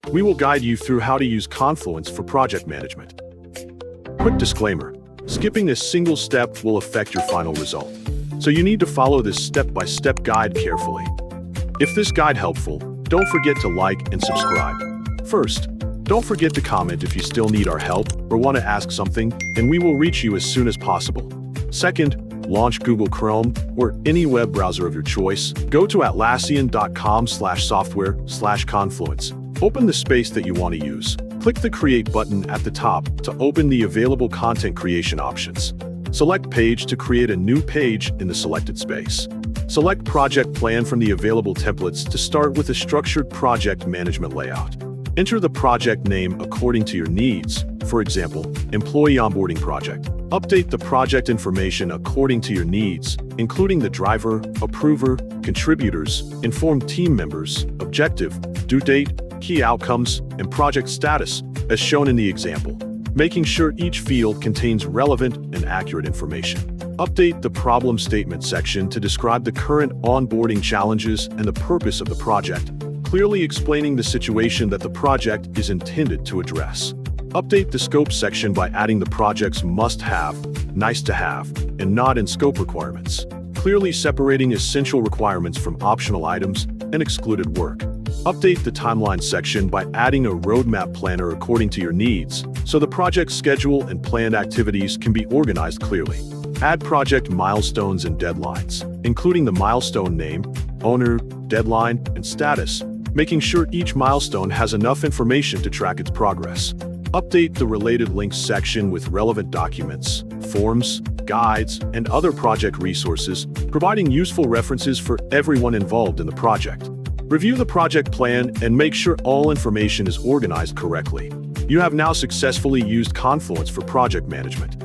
We will guide you through how to use Confluence for project management. Quick disclaimer: skipping a single step will affect your final result, so you need to follow this step-by-step guide carefully. If this guide helpful, don't forget to like and subscribe. First, don't forget to comment if you still need our help or want to ask something, and we will reach you as soon as possible. Second, launch Google Chrome or any web browser of your choice. Go to atlassian.com/software/confluence. Open the space that you want to use. Click the Create button at the top to open the available content creation options. Select Page to create a new page in the selected space. Select Project Plan from the available templates to start with a structured project management layout. Enter the project name according to your needs, for example, Employee Onboarding Project. Update the project information according to your needs, including the driver, approver, contributors, informed team members, objective, due date, key outcomes, and project status, as shown in the example, making sure each field contains relevant and accurate information. Update the problem statement section to describe the current onboarding challenges and the purpose of the project, clearly explaining the situation that the project is intended to address. Update the scope section by adding the project's must-have, nice-to-have, and not-in-scope requirements, clearly separating essential requirements from optional items and excluded work. Update the timeline section by adding a roadmap planner according to your needs, so the project schedule and planned activities can be organized clearly. Add project milestones and deadlines, including the milestone name, owner, deadline, and status, making sure each milestone has enough information to track its progress. Update the related links section with relevant documents, forms, guides, and other project resources, providing useful references for everyone involved in the project. Review the project plan and make sure all information is organized correctly. You have now successfully used Confluence for project management.